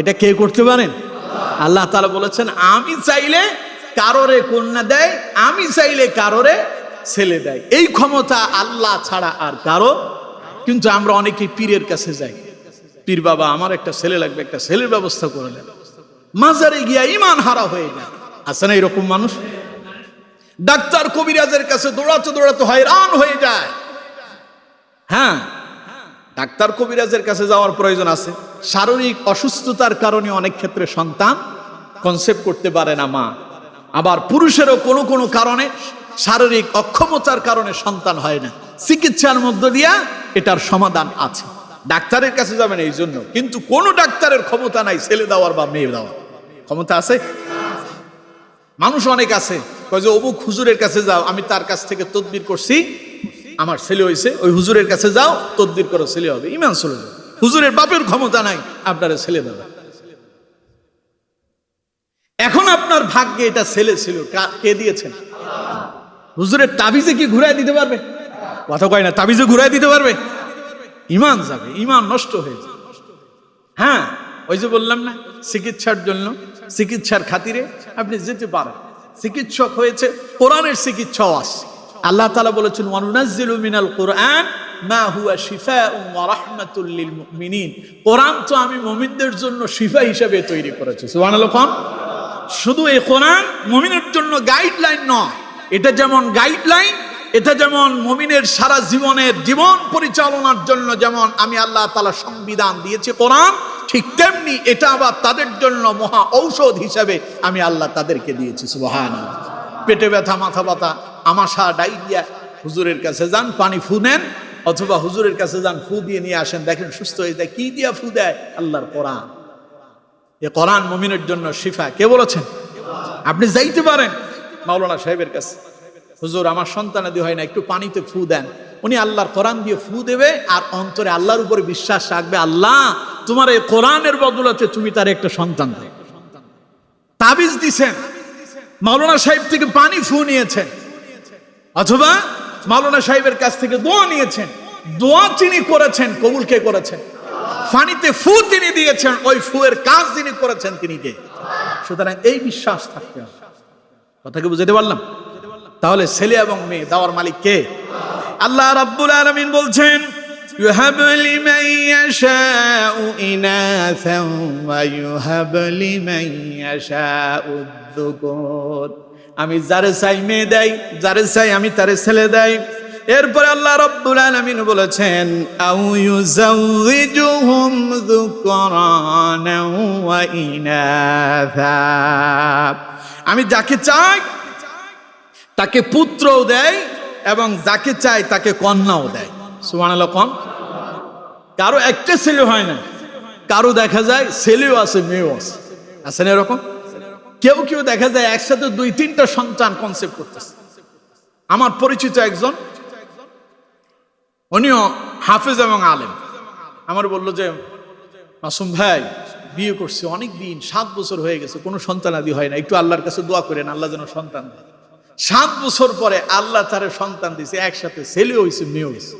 এটা কে করতে পারেন? আল্লাহ তাআলা বলেছেন আমি চাইলে কারোরে কন্যা দেয়, আমি চাইলে কারোরে ছেলে দেয়। এই ক্ষমতা আল্লাহ ছাড়া আর কারো। কিন্তু আমরা অনেকেই পীরের কাছে যাই, পীর বাবা আমার একটা ছেলে লাগবে, একটা ছেলের ব্যবস্থা করে দেন। মাজারে গিয়া ইমান হারা হয়ে যায়। আছে না এরকম মানুষ? ডাক্তার কবিরাজের কাছে দৌড়াতে দৌড়াতে হয়রান হয়ে যায়। হ্যাঁ, ডাক্তার কবিরাজের কাছে যাওয়ার প্রয়োজন আছে। শারীরিক অসুস্থতার কারণে অনেক ক্ষেত্রে সন্তান কনসেপ্ট করতে পারে না মা। আবার পুরুষেরও কোনো কোনো কারণে শারীরিক অক্ষমতার কারণে সন্তান হয় না। চিকিৎসার মধ্য দিয়া এটার সমাধান আছে। ডাক্তারের কাছে যাবেন এই জন্য, কিন্তু কোন ডাক্তারের ক্ষমতা নাই ছেলে দেওয়ার বা মেয়ে দেওয়ার। ক্ষমতা আছে? মানুষ অনেক আছে, কয় যে অমুক হুজুরের কাছে যাও, আমি তার কাছ থেকে তদবির করছি, আমার ছেলে হয়েছে, ওই হুজুরের কাছে যাও, তদবির করো, ছেলে হবে। ইমান চলে যাবে। হুজুরের বাপের ক্ষমতা নাই আপনারা ছেলে দেবে। এখন আপনার ভাগ্যে এটা ছেলে ছিল, কে দিয়েছেন? হুজুরের তাবিজে কি ঘুরাই দিতে পারবে? কথা কয় না, তাবিজে ঘুরাই দিতে পারবে? ইমান যাবে, ইমান নষ্ট হয়ে যাবে। হ্যাঁ, ওই যে বললাম না, চিকিৎসার জন্য, চিকিৎসার খাতিরে আপনি যেতে পারেন। চিকিৎসক হয়েছে, কোরআনের চিকিৎসাও আছে। আল্লাহ তাআলা বলেছেন ওয়ানুনাজ্জিলু মিনাল কুরআন মা হুয়া শিফাউন ওয়া রাহমাতুল লিল মুমিনিন। কোরআন তো আমি মুমিনদের জন্য শিফা হিসেবে তৈরি করেছি। সুবহানাল্লাহ। শুধু এই কোরআন মুমিনের জন্য গাইডলাইন নয়, এটা যেমন গাইডলাইন, এটা যেমন মুমিনের সারা জীবনের জীবন পরিচালনার জন্য যেমন আমি আল্লাহ তাআলা সংবিধান দিয়েছি কোরআন, ঠিক তেমনি এটা আবার তাদের জন্য মহা ঔষধ হিসেবে আমি আল্লাহ তাদেরকে দিয়েছি। সুবহানাল্লাহ। পেটে ব্যথা, মাথা ব্যথা, আমাশা, ডায়রিয়া, হুজুরের কাছে যান, পানি ফুনেন, অথবা হুজুরের কাছে যান, ফু দিয়ে নিয়ে আসেন, দেখেন সুস্থ হয়ে যায়। কি দিয়া ফু দেয়? আল্লাহর কোরআন। এ কোরআন মুমিনের জন্য শিফা। কে বলেছেন? আপনি যাইতে পারেন মাওলানা সাহেবের কাছে, হুজুর আমার সন্তানাদি হয় না, একটু পানিতে ফু দেন। উনি আল্লাহর কোরআন দিয়ে ফু দেবে, আর অন্তরে আল্লাহর উপরে বিশ্বাস রাখবে, আল্লাহ তোমার এই কোরআনের বদলাতে তুমি তার একটা সন্তান দাও। তাবিজ দিছেন, মাওলানা সাহেব থেকে পানি ফু নিয়েছেন, অথবা মাওলানা সাহেবের কাছ থেকে দোয়া নিয়েছেন, দোয়া তিনি করেছেন, কবুল কে করেছেন? পানিতে ফু তিনি দিয়েছেন, ওই ফুয়ের কাজ তিনি করেছেন, তিনি কে? সুতরাং এই বিশ্বাস থাকতে হবে। কথাকে বুঝাতে পারলাম? তাহলে ছেলে এবং মেয়ে দেওয়ার মালিক কে? আল্লাহ রাব্বুল আলামিন বলছেন, يهب لمن يشاء إناثا ويهب لمن يشاء الذكور। আমি যারে চাই মেয়ে দেই, যারে চাই আমি তারে ছেলে দেই। এরপরে আল্লাহ রাব্বুল আলামিন বলেছেন, আউ ইউযাউযুহুম যুকরানা ওয়া ইনাথা। আমি যাকে চাই তাকে পুত্রও দেয় এবং যাকে চাই তাকে কন্যাও দেয়। সুবহানাল্লাহ। কম কারো একটা ছেলে হয় না, কারো দেখা যায় ছেলেও আছে মেয়েও আছে, আছে না এরকম? কেউ কেউ দেখা যায় একসাথে 2-3টা সন্তান কনসেপ্ট করতেছে। আমার পরিচিত একজন, উনিও হাফেজ এবং আলেম, আমার বললো যে মাসুম ভাই বিয়ে করছে অনেক দিন, 7 বছর হয়ে গেছে, কোনো সন্তানাদি হয় না, একটু আল্লাহর কাছে দোয়া করেন আল্লাহ যেন সন্তান দেয়। 7 বছর পরে আল্লাহ তারে সন্তান দিয়েছে, একসাথে ছেলে হয়েছে মেয়ে হয়েছে।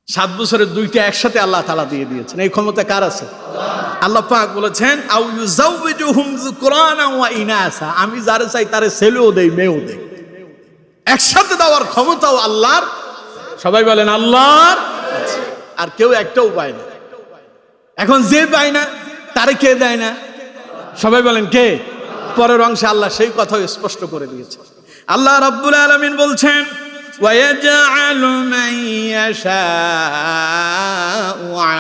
7 বছরের 2টা একসাথে আল্লাহ তাআলা দিয়ে দিয়েছেন। এই ক্ষমতা কার আছে? আল্লাহ পাক বলেছেন, আউ ইউযাউযুহুম যুকরানা ওয়া ইনাসা। আমি যারে চাই তারে ছেলেও দেই মেয়েও দেই। একসাথে দেওয়ার ক্ষমতাও আল্লাহর। সবাই বলেন আল্লাহর। আর কেউ একটাও পায় না। এখন যে পায় না তারে কে দেয় না? সবাই বলেন কে? পরের অংশে আল্লাহ সেই কথা স্পষ্ট করে দিয়েছে। আল্লাহ রাব্বুল আলামিন বলছেন, ওয়ায়াজআলু মান ইয়াশাউ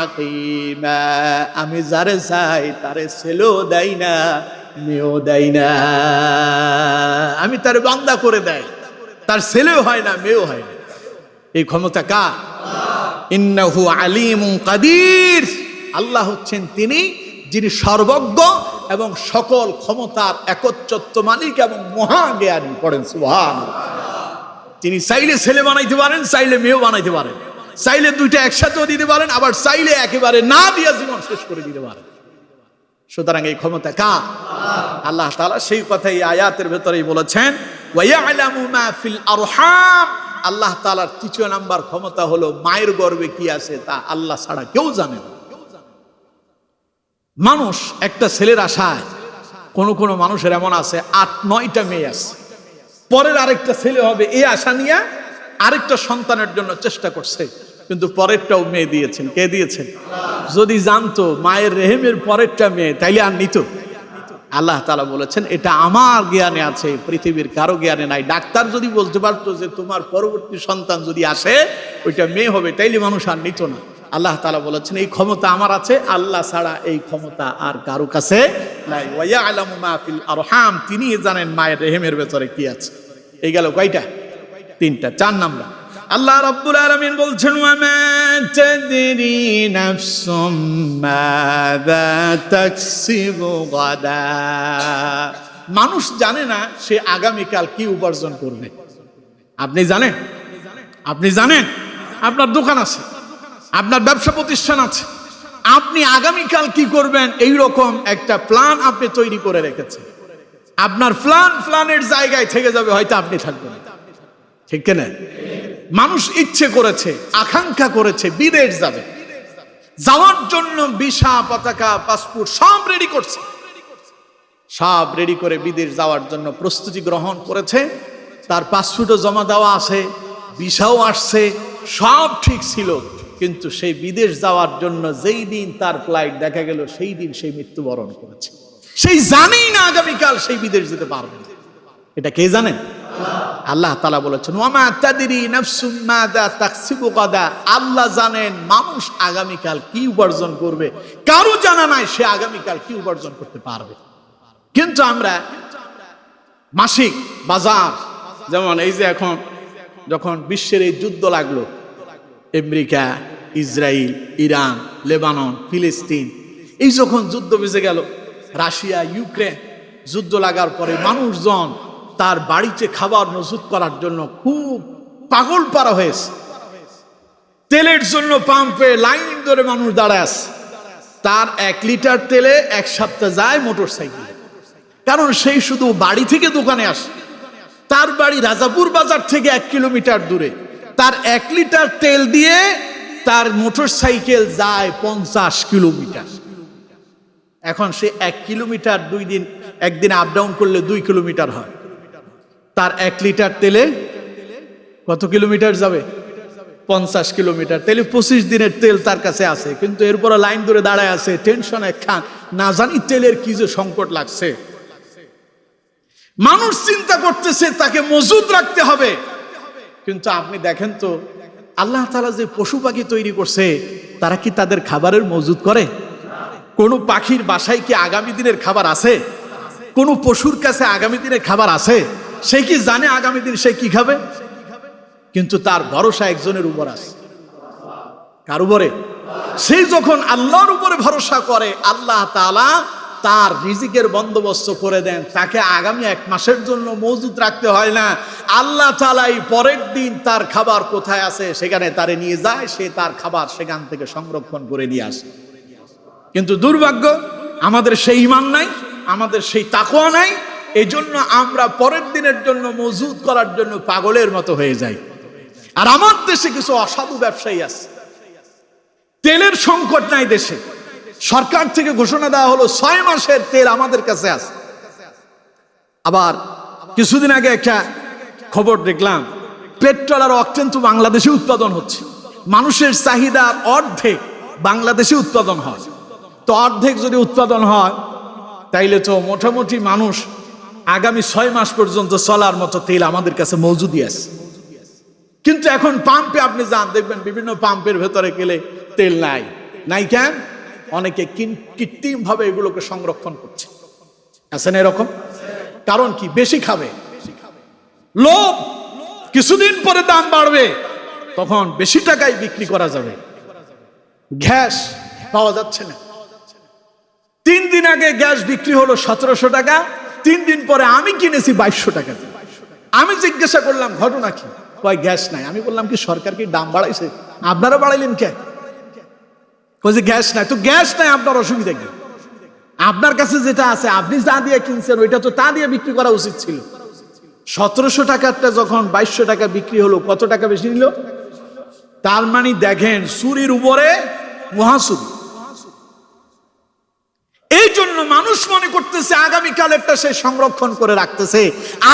আকিমা। আমি যারে চাই তারে ছেলেও দেই না মেয়েও দেই না। আমি তারে বান্দা করে দেই, তার ছেলেও হয় না মেয়েও হয় না। এই ক্ষমতা কার? ইন্নাহু আলিমুন কাদির। আল্লাহ হচ্ছেন তিনি যিনি সর্বজ্ঞ এবং সকল ক্ষমতার একচ্ছত্র মালিক এবং মহাজ্ঞানী। পড়েন সুবহানাল্লাহ। তিনি চাইলে ছেলে বানাইতে পারেন, চাইলে মেয়েও বানাইতে পারেন, চাইলে 2টা একসাথেও দিতে পারেন, আবার চাইলে একেবারে না দিয়া জীবন শেষ করে দিতে পারেন। সুতরাং এই ক্ষমতা কার? আল্লাহ তাআলা সেই কথাই আয়াতের ভেতরেই বলেছেন, ওয়া ইয়ালামু মা ফিল আরহাম। আল্লাহ তাআলার 3 নাম্বার ক্ষমতা হলো মায়ের গর্ভে কি আছে তা আল্লাহ ছাড়া কেউ জানে না। মানুষ একটা ছেলের আশায়, কোন কোন মানুষের এমন আছে 8-9টা মেয়ে আছে, পরের আরেকটা ছেলে হবে এই আশা নিয়ে আরেকটা সন্তানের জন্য চেষ্টা করছে, কিন্তু পরেরটাও মেয়ে দিয়েছেন। কে দিয়েছেন? যদি জানতো মায়ের রেহেমের পরেরটা মেয়ে তাইলে আর নিত? আল্লাহ তাআলা বলেছেন, এটা আমার জ্ঞানে আছে, পৃথিবীর কারো জ্ঞানে নাই। ডাক্তার যদি বলতে পারতো যে তোমার পরবর্তী সন্তান যদি আসে ওইটা মেয়ে হবে, তাইলে মানুষ আর নিত না। আল্লাহ তাআলা বলেছেন, এই ক্ষমতা আমার আছে, আল্লাহ ছাড়া এই ক্ষমতা আর কারো কাছে নাই। ওয়া ইয়ালামু মা ফিল আরহাম। তিনি জানেন মায়ের রেহেমের ভেতরে কি আছে। এই গেল কয়টা? 3টা। 4 নাম্বার আল্লাহ রাব্বুল আলামিন বলছেন, ওয়া মা তাদরি নাফসুম মাযা তাকসিবু গাদা। মানুষ জানে না সে আগামীকাল কি উপার্জন করবে। আপনি জানেন? আপনি জানেন আপনার দোকান আছে, আপনার ব্যবসা প্রতিষ্ঠান আছে, আপনি আগামীকাল কি করবেন এই রকম একটা প্ল্যান আপনি তৈরি করে রেখেছেন। আপনার প্ল্যানের জায়গায় থেকে যাবে, হয়তো আপনি থাকবেন। ঠিক কিনা? মানুষ ইচ্ছে করেছে, আকাঙ্ক্ষা করেছে বিদেশ যাবে, যাওয়ার জন্য ভিসা, পতাকা, পাসপোর্ট সব রেডি করছে, সব রেডি করে বিদেশ যাওয়ার জন্য প্রস্তুতি গ্রহণ করেছে। তার পাসপোর্টও জমা দেওয়া আছে, ভিসাও আসছে, সব ঠিক ছিল। কিন্তু সেই বিদেশ যাওয়ার জন্য যেই দিন তার ফ্লাইট দেখা গেল, সেই দিন সেই মৃত্যুবরণ করেছে। সেই জানেই না আগামীকাল সেই বিদেশ যেতে পারবে। এটা কে জানেন? আল্লাহ তাআলা বলেছেন, ওয়া মা তাদরি নাফসুম মাযা তাকসিবু গাদা। আল্লাহ জানেন মানুষ আগামীকাল কি উপার্জন করবে, কারো জানা নাই সে আগামীকাল কি উপার্জন করতে পারবে। কিন্তু আমরা মাসিক বাজার, যেমন এই যে এখন যখন বিশ্বের এই যুদ্ধ লাগলো, আমেরিকা, ইসরায়েল, ইরান, লেবানন, ফিলিস্তিন, এই যখন যুদ্ধ বেজে গেল, রাশিয়া, ইউক্রেন, যুদ্ধ লাগার পরে মানুষজন তার বাড়িতে খাবার মজুত করার জন্য খুব পাগল পারা হয়েছে। তেলের জন্য পাম্পে লাইন ধরে মানুষ দাঁড়ায় আছে। তার 1 লিটার তেলে 1 সপ্তাহ যায় মোটর সাইকেলে, কারণ সেই শুধু বাড়ি থেকে দোকানে আসে। তার বাড়ি রাজাপুর বাজার থেকে 1 কিলোমিটার দূরে। তার 1 লিটার তেল দিয়ে তার মোটর সাইকেল যায় 50 কিলোমিটার। এখন সে 1 কিলোমিটার একদিন আপ ডাউন করলে 2 কিলোমিটার হয়। তার 1 লিটার তেলে কত কিলোমিটার যাবে? 50 কিলোমিটার। তাহলে 25 দিনের তেল তার কাছে আছে, কিন্তু এরপরে লাইন ধরে দাঁড়ায় আছে, টেনশনে খান, না জানি তেলের কি যে সংকট লাগছে। মানুষ চিন্তা করতেছে তাকে মজুদ রাখতে হবে, কিন্তু আপনি দেখেন তো আল্লাহ তাআলা যে পশু পাখি তৈরি করছে, তারা কি তাদের খাবারের মজুদ করে? কোন পাখির বাসায় কি আগামী দিনের খাবার আছে? কোন পশুর কাছে আগামী দিনের খাবার আছে? সে কি জানে আগামী দিন সে কি খাবে? কিন্তু তার ভরসা একজনের উপর আছে। কার উপরে? সে যখন আল্লাহর উপরে ভরসা করে, আল্লাহ তাআলা তার রিজিকের বন্দোবস্ত করে দেন। তাকে আগামী 1 মাসের জন্য মজুদ রাখতে হয় না। আল্লাহ তাআলা এই পরের দিন তার খাবার কোথায় আছে সেখানে তারে নিয়ে যায়, সে তার খাবার সেখান থেকে সংরক্ষণ করে নিয়ে আসে। কিন্তু দুর্ভাগ্য, আমাদের সেই ঈমান নাই, আমাদের সেই তাকওয়া নাই। এই জন্য আমরা পরের দিনের জন্য মজুদ করার জন্য পাগলের মতো হয়ে যাই। আর আমার দেশে কিছু অসাধু ব্যবসায়ী আছে, তেলের সংকট নাই দেশে, সরকার থেকে ঘোষণা দেওয়া হলো 6 মাসের তেল আমাদের কাছে আছে। আবার কিছুদিন আগে একটা খবর দেখলাম, পেট্রোল আর অকটেন তো বাংলাদেশে উৎপাদন হচ্ছে। মানুষের চাহিদার অর্ধেক বাংলাদেশে উৎপাদন হয়। তো অর্ধেক যদি উৎপাদন হয়, তাইলে তো মোটামুটি মানুষ আগামী 6 মাস পর্যন্ত চলার মতো তেল আমাদের কাছে মজুদই আছে। কিন্তু এখন পাম্পে আপনি যান, দেখবেন বিভিন্ন পাম্পের ভেতরে গেলে তেল নাই কেন? অনেকে কৃত্রিম ভাবে এগুলোকে সংরক্ষণ করছে। আছে না এরকম? কারণ কি? বেশি খাবে, লোভ। কিছুদিন পরে দাম বাড়বে, তখন বেশি টাকায় বিক্রি করা যাবে। গ্যাস পাওয়া যাচ্ছে না। 3 দিন আগে গ্যাস বিক্রি হলো 1700 টাকা, 3 দিন পরে আমি কিনেছি 2200 টাকা। আমি জিজ্ঞাসা করলাম ঘটনা কি? কয় গ্যাস নাই। আমি বললাম কি সরকার কি দাম বাড়াইছে? আপনারা বাড়াইলেন কে? কইছে গ্যাস নাই। তো গ্যাস নাই, আপনার অসুবিধা কি? আপনার কাছে যেটা আছে, আপনি যা দিয়ে কিনছেন ওইটা তো তা দিয়ে বিক্রি করা উচিত ছিল। 1700 টাকারটা যখন 2200 টাকা বিক্রি হলো, কত টাকা বেশি নিল? তার মানে দেখেন, চুরির উপরে মহাচুরি। এই জন্য মানুষ মনে করতেছে আগামীকাল একটা সে সংরক্ষণ করে রাখতেছে,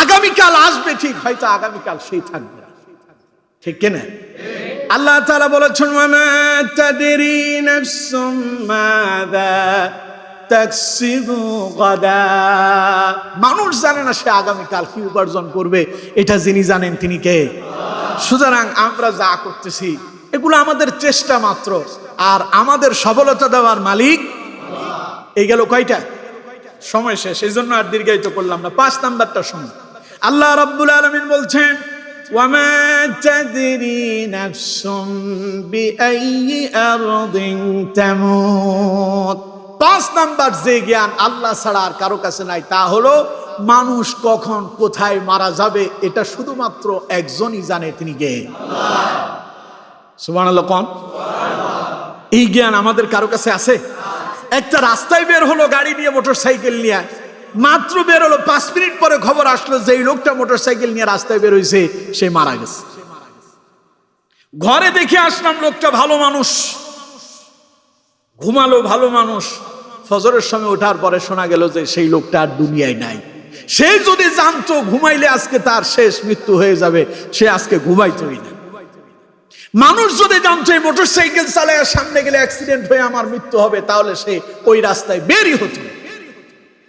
আগামীকাল আসবে, ঠিক হয়তো আগামীকাল সেই থাকবে। ঠিক কিনা? আল্লাহ তাআলা বলেছেন, ওয়ামা তাদরি নাফসুম মাযা তাকসিবু গাদা। মানুষ জানে না সে আগামীকাল কি উপার্জন করবে, এটা যিনি জানেন তিনি কে? সুতরাং আমরা যা করতেছি এগুলো আমাদের চেষ্টা মাত্র, আর আমাদের সফলতা দেওয়ার মালিক আল্লাহ। এই গেল কয়টা? সময় শেষ, এই জন্য আর দীর্ঘায়িত করলাম না। 5 নাম্বারটা শুনুন। আল্লাহ রাব্বুল আলামিন বলছেন, ওয়ামা তাদরি নাফসুম বিআইয়ি আরদিন তামুত। 5 নাম্বার যে জ্ঞান আল্লাহ ছাড়া আর কারো কাছে নাই, তা হলো মানুষ কখন কোথায় মারা যাবে এটা শুধুমাত্র একজনই জানে, তিনি কে? আল্লাহ। সুবহানাল্লাহ কোন? সুবহানাল্লাহ। এই জ্ঞান আমাদের কারো কাছে আছে? একটা রাস্তায় বের হলো গাড়ি নিয়ে, মোটরসাইকেল নিয়ে, মাত্র বের হলো 5 মিনিট পরে খবর আসলো যে এই লোকটা মোটরসাইকেল নিয়ে রাস্তায় বের হয়েছে, সে মারা গেছে। ঘরে দেখে আসলাম লোকটা ভালো মানুষ, ঘুমালো ভালো মানুষ, ফজরের সময় ওঠার পরে শোনা গেল যে সেই লোকটা আর দুনিয়ায় নাই। সে যদি জানতো ঘুমাইলে আজকে তার শেষ মৃত্যু হয়ে যাবে, সে আজকে ঘুমাইতোই না। মানুষ যদি জানতো এই মোটরসাইকেল চালায় সামনে গেলে অ্যাক্সিডেন্ট হয়ে আমার মৃত্যু হবে, তাহলে সে ওই রাস্তায় বেরই হতো।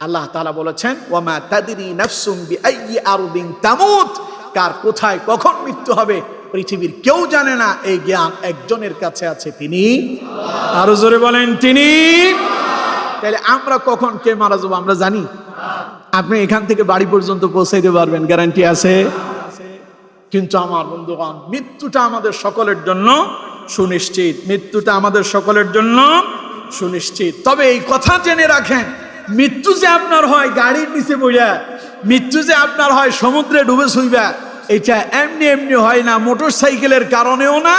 আল্লাহ তাআলা বলেছেন, ওয়ামা তাদরি নাফসুম বিআইয়ি আরদিন তামুত। কার কোথায় কখন মৃত্যু হবে পৃথিবীর কেউ জানে না, এই জ্ঞান একজনের কাছে আছে, তিনি আল্লাহ। আরো জোরে বলেন, তিনি আল্লাহ। তাহলে আমরা কখন কে মারা যাবো আমরা জানি? আপনি এখান থেকে বাড়ি পর্যন্ত পৌঁছাইতে পারবেন, গ্যারান্টি আছে? কিন্তু আমার বন্ধুগণ, মৃত্যুটা আমাদের সকলের জন্য সুনিশ্চিত, মৃত্যুটা আমাদের সকলের জন্য সুনিশ্চিত। তবে এই কথা জেনে রাখেন, মৃত্যু যে আপনার হয় গাড়ির নিচে বইয়া, মৃত্যু যে আপনার হয় সমুদ্রে ডুবে শুইবা, এটা এমনি এমনি হয় না। মোটর সাইকেলের কারণেও না,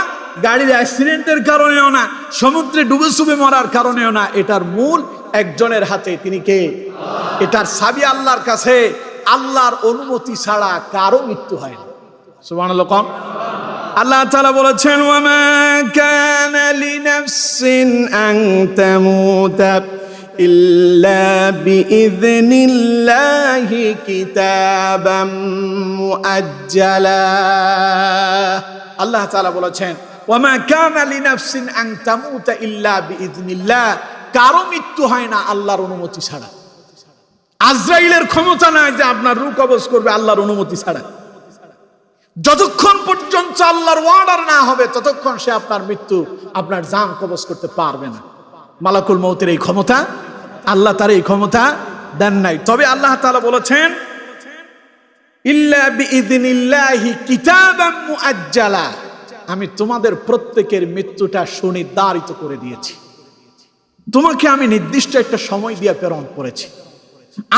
গাড়ির অ্যাক্সিডেন্টের কারণেও না, সমুদ্রে ডুবে শুবে মরার কারণেও না। এটার মূল একজনের হাতে। তিনি কে? এটার চাবি আল্লাহর কাছে। আল্লাহর অনুমতি ছাড়া কারো মৃত্যু হয় না। সুবহানাল্লাহ। কম আল্লাহ তাআলা বলেছেন, ওয়ামা কানা লিনাফসিন আন তামুতা ইল্লা বিইذনিল্লাহি কিতাবাম মুআজ্জালা। আল্লাহ তাআলা বলেছেন, ওয়ামা কানা লিনাফসিন আন তামুতা ইল্লা বিইذনিল্লাহ, কারো মৃত্যু হয় না আল্লাহর অনুমতি ছাড়া। আজরাইলের ক্ষমতা নাই যে আপনার রূহ কবজ করবে আল্লাহর অনুমতি ছাড়া। যতক্ষণ পর্যন্ত আল্লাহর অর্ডার না হবে ততক্ষণ সে আপনার মৃত্যু, আপনার জান কবজ করতে পারবে না। মালাকুল মউতের এই ক্ষমতা আল্লাহ তার এই ক্ষমতা দেন নাই। তবে আল্লাহ তাআলা বলেছেন, ইল্লা বিইذনিল্লাহি কিতাবাম মুআজ্জালা, আমি তোমাদের প্রত্যেকের মৃত্যুটা সুনির্ধারিত করে দিয়েছি। তোমাকে আমি নির্দিষ্ট একটা সময় দিয়ে প্রেরণ করেছি।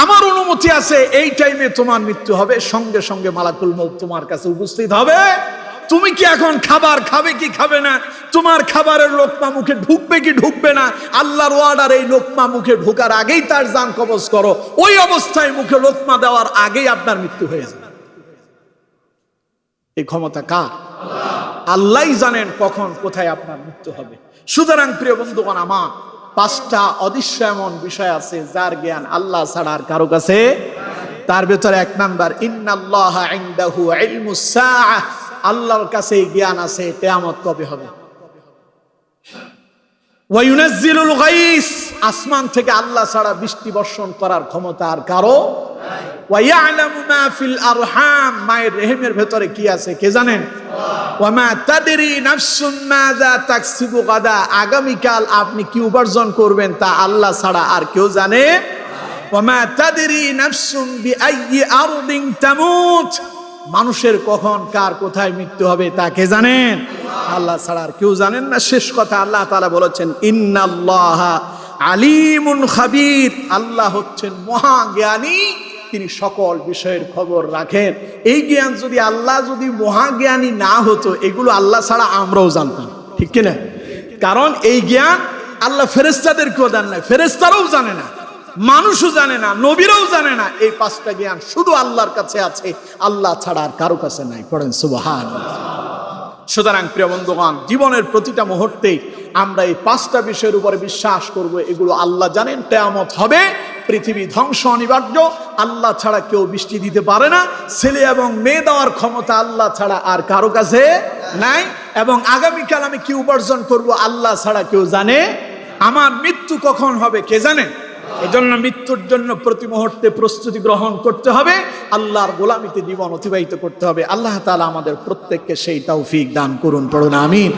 আমার অনুমতি আছে, এই টাইমে তোমার মৃত্যু হবে, সঙ্গে সঙ্গে মালাকুল মউত তোমার কাছে উপস্থিত হবে। তুমি কি এখন খাবার খাবে কি খাবে না, তোমার খাবারের লোকমা মুখে ঢুকবে কি ঢুকবে না, আল্লাহর অর্ডার এই লোকমা মুখে ঢোকার আগেই তার জান কবজ করো। ওই অবস্থায় মুখে লোকমা দেওয়ার আগেই আপনার মৃত্যু হয়ে যাবে। এই ক্ষমতা কার? আল্লাহই জানেন কখন কোথায় আপনার মৃত্যু হবে। সুতরাং প্রিয় বন্ধুগণ আমার, পাঁচটা অদৃশ্য এমন বিষয় আছে যার জ্ঞান আল্লাহ ছাড়া আর কারো কাছে। তার ভেতরে এক নাম্বার, ইন্নাল্লাহা ইনদাহু ইলমুস সাআহ, আল্লাহর কাছে জ্ঞান আছে কিয়ামত কবে হবে। ওয়া ইউনাজ্জিলুল গায়স, আসমান থেকে আল্লাহ ছাড়া বৃষ্টি বর্ষণ করার ক্ষমতা আর কারো নাই। ওয়া ইয়ালামু মা ফিল আরহাম, মায়ের রেহেমের ভেতরে কি আছে কে জানেন? ওয়া মা তাদরি নাফসুম মাযা তাকসিবু গাদা, আগামীকাল আপনি কি উপার্জন করবেন তা আল্লাহ ছাড়া আর কেউ জানে। ওয়া মা তাদরি নাফসুম বিআইয়ি আরদিন তামুত, মানুষের কখন কার কোথায় মৃত্যু হবে তা কে জানেন? আল্লাহ ছাড়া আর কেউ জানেন না। শেষ কথা আল্লাহ তাআলা বলেছেন, ইন্নাল্লাহা আলিমুন খাবীর, আল্লাহ হচ্ছেন মহাজ্ঞানী, তিনি সকল বিষয়ের খবর রাখেন। এই জ্ঞান যদি আল্লাহ যদি মহাজ্ঞানী না হতো, এগুলো আল্লাহ ছাড়া আমরাও জানতাম, ঠিক কিনা? কারণ এই জ্ঞান আল্লাহ ফেরেশতাদেরকেও দেন নাই, ফেরেশতারাও জানে না, মানুষও জানে না, নবীরাও জানে না। এই পাঁচটা জ্ঞান শুধু আল্লাহর কাছে আছে, আল্লাহ ছাড়া আর কারো কাছে নাই। পড়েন সুবহানাল্লাহ। সুতরাং প্রিয় বন্ধুগণ, জীবনের প্রতিটা মুহূর্তে আমরা এই পাঁচটা বিষয়ের উপরে বিশ্বাস করব। এগুলো আল্লাহ জানেন, কিয়ামত হবে, পৃথিবী ধ্বংস অনিবার্য, আল্লাহ ছাড়া কেউ বৃষ্টি দিতে পারে না, ছেলে এবং মেয়ে দেওয়ার ক্ষমতা আল্লাহ ছাড়া আর কারো কাছে নাই, এবং আগামীকাল আমি কি উপার্জন করব আল্লাহ ছাড়া কেউ জানে। আমার মৃত্যু কখন হবে কে জানেন? এজন্য মৃত্যুর জন্য প্রতি মুহূর্তে প্রস্তুতি গ্রহণ করতে হবে, আল্লাহর গোলামিতে জীবন অতিবাহিত করতে হবে। আল্লাহ তাআলা আমাদের প্রত্যেককে সেই তৌফিক দান করুন। পড়ুন আমিন।